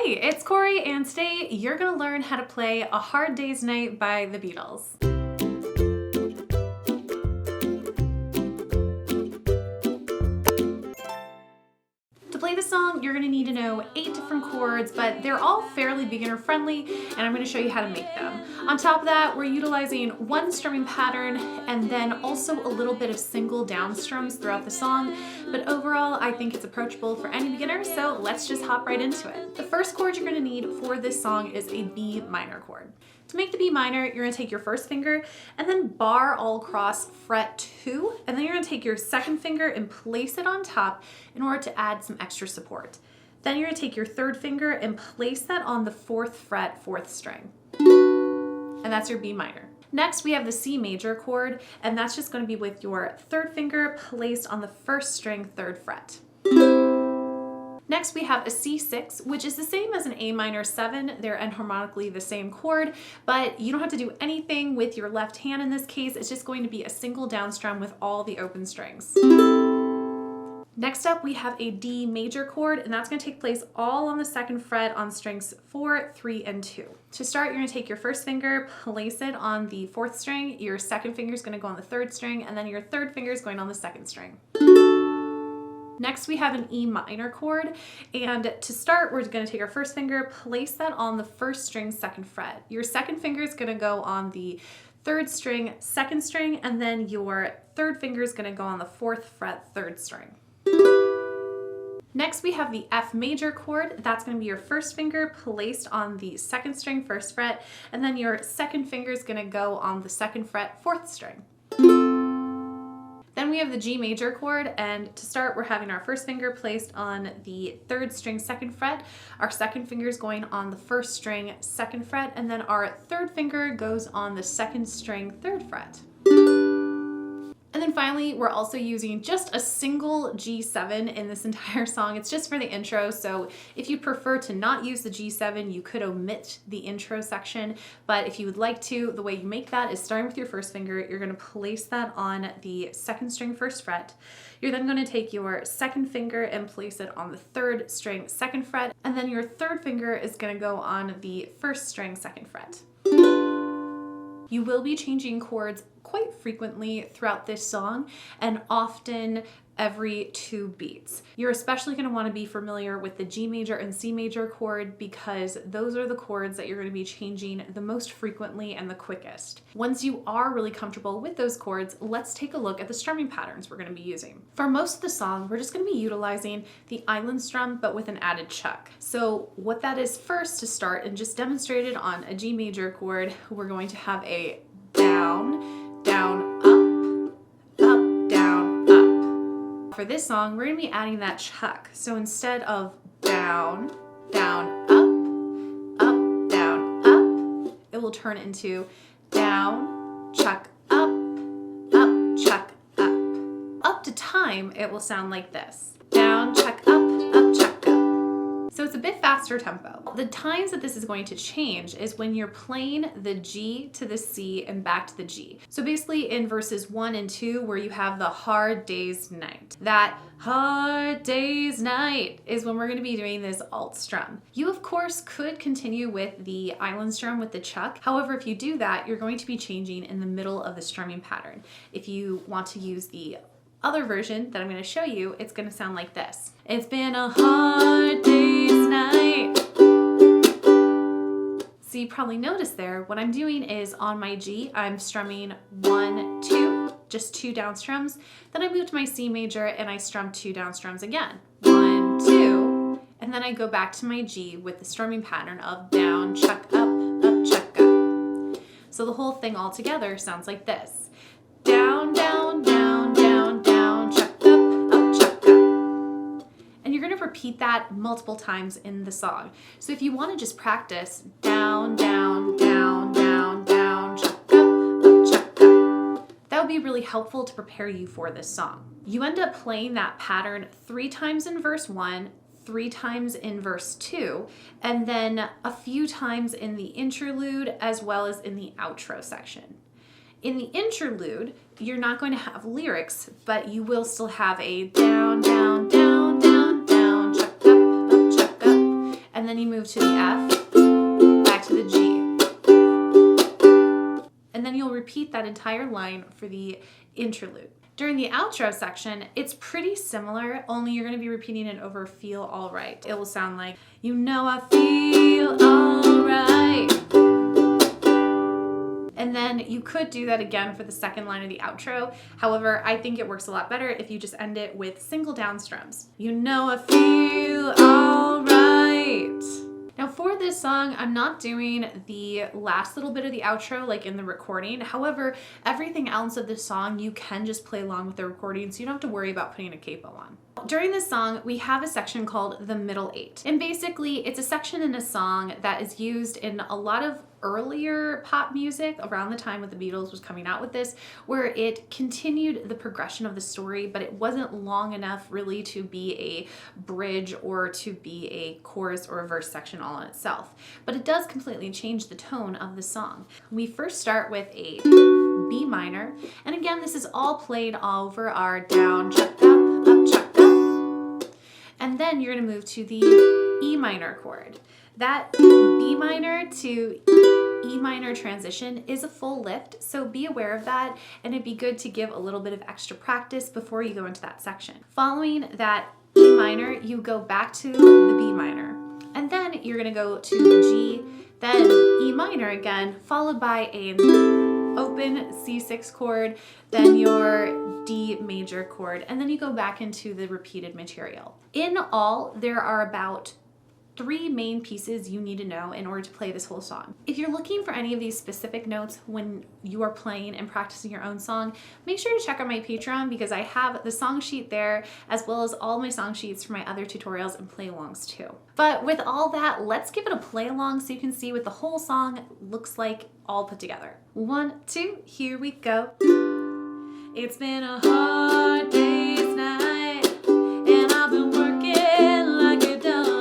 Hey, it's Corey, and today you're gonna learn how to play A Hard Day's Night by the Beatles. To play the song, you're gonna need to know 8 different chords, but they're all fairly beginner friendly, and I'm gonna show you how to make them. On top of that, we're utilizing one strumming pattern and then also a little bit of single down strums throughout the song, but overall, I think it's approachable for any beginner, so let's just hop right into it. The first chord you're gonna need for this song is a B minor chord. To make the B minor, you're gonna take your first finger and then bar all across fret 2, and then you're gonna take your second finger and place it on top in order to add some extra support. Then you're gonna take your third finger and place that on the 4th fret, 4th string. And that's your B minor. Next, we have the C major chord, and that's just gonna be with your third finger placed on the 1st string, 3rd fret. Next, we have a C6, which is the same as an A minor 7. They're enharmonically the same chord, but you don't have to do anything with your left hand in this case. It's just going to be a single down strum with all the open strings. Next up, we have a D major chord, and that's going to take place all on the 2nd fret on strings 4, 3, and 2. To start, you're going to take your first finger, place it on the 4th string, your second finger is going to go on the 3rd string, and then your third finger is going on the 2nd string. Next, we have an E minor chord, and to start, we're going to take our first finger, place that on the 1st string, 2nd fret. Your second finger is going to go on the 3rd string, 2nd string, and then your third finger is going to go on the 4th fret, 3rd string. Next, we have the F major chord. That's going to be your first finger placed on the 2nd string, 1st fret, and then your second finger is going to go on the 2nd fret, 4th string. Then we have the G major chord, and to start, we're having our first finger placed on the 3rd string, 2nd fret. Our second finger is going on the 1st string, 2nd fret, and then our third finger goes on the 2nd string, 3rd fret. And then finally, we're also using just a single G7 in this entire song. It's just for the intro, so if you prefer to not use the G7, you could omit the intro section, but if you would like to, the way you make that is starting with your first finger, you're gonna place that on the 2nd string, 1st fret. You're then gonna take your second finger and place it on the 3rd string, 2nd fret, and then your third finger is gonna go on the 1st string, 2nd fret. You will be changing chords quite frequently throughout this song, and often every 2 beats. You're especially going to want to be familiar with the G major and C major chord because those are the chords that you're going to be changing the most frequently and the quickest. Once you are really comfortable with those chords, let's take a look at the strumming patterns we're going to be using. For most of the song, we're just going to be utilizing the island strum but with an added chuck. So what that is first to start, and just demonstrated on a G major chord, we're going to have a down, down, up, down, up. For this song, we're gonna be adding that chuck. So instead of down, down, up, down, up, it will turn into down, chuck, up, chuck, up. Up to time, it will sound like this. Down, chuck, chuck, up. So it's a bit faster tempo. The times that this is going to change is when you're playing the G to the C and back to the G. So basically in verses 1 and 2 where you have the hard day's night. That hard day's night is when we're going to be doing this alt strum. You of course could continue with the island strum with the chuck. However, if you do that, you're going to be changing in the middle of the strumming pattern. If you want to use the other version that I'm going to show you, it's going to sound like this. It's been a hard day's night. So you probably noticed there, what I'm doing is on my G, I'm strumming 1, 2, just 2 down strums. Then I move to my C major and I strum 2 down strums again. 1, 2, and then I go back to my G with the strumming pattern of down, chuck, up, chuck, up. So the whole thing all together sounds like this. Down, down, down, down, down, chuck, up, chuck, up. And you're gonna repeat that multiple times in the song. So if you wanna just practice down, down, down, down, down, chuck, chuck, up, that would be really helpful to prepare you for this song. You end up playing that pattern 3 times in verse 1, 3 times in verse 2, and then a few times in the interlude as well as in the outro section. In the interlude, you're not going to have lyrics, but you will still have a down, down, down, down, down, chuck up, chuck up, and and then you move to the F, back to the G. And then you'll repeat that entire line for the interlude. During the outro section, it's pretty similar, only you're gonna be repeating it over Feel Alright. It will sound like, you know I feel alright. And then you could do that again for the second line of the outro. However, I think it works a lot better if you just end it with single down strums. You know I feel alright. Now for this song, I'm not doing the last little bit of the outro like in the recording. However, everything else of the song, you can just play along with the recording, so you don't have to worry about putting a capo on. During this song, we have a section called the middle eight. And basically, it's a section in a song that is used in a lot of earlier pop music around the time when the Beatles was coming out with this, where it continued the progression of the story, but it wasn't long enough really to be a bridge or to be a chorus or a verse section all on itself. But it does completely change the tone of the song. We first start with a B minor, and again, this is all played over our down, chuck up, chuck up, and then you're gonna move to the E minor chord. That B minor to E minor transition is a full lift, so be aware of that, and it'd be good to give a little bit of extra practice before you go into that section. Following that E minor, you go back to the B minor, and then you're gonna go to the G, then E minor again, followed by an open C6 chord, then your D major chord, and then you go back into the repeated material. In all, there are about 3 main pieces you need to know in order to play this whole song. If you're looking for any of these specific notes when you are playing and practicing your own song, make sure to check out my Patreon because I have the song sheet there as well as all my song sheets for my other tutorials and play-alongs too. But with all that, let's give it a play-along so you can see what the whole song looks like all put together. 1, 2, here we go. It's been a hard day's night and I've been working like a dog.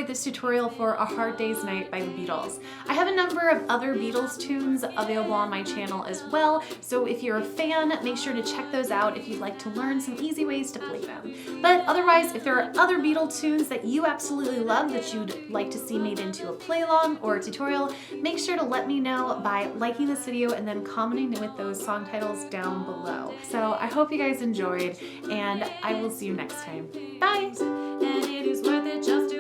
This tutorial for A Hard Day's Night by the Beatles. I have a number of other Beatles tunes available on my channel as well, so if you're a fan, make sure to check those out if you'd like to learn some easy ways to play them. But otherwise, if there are other Beatles tunes that you absolutely love that you'd like to see made into a play-along or a tutorial, make sure to let me know by liking this video and then commenting with those song titles down below. So I hope you guys enjoyed, and I will see you next time. Bye! And it is worth it just to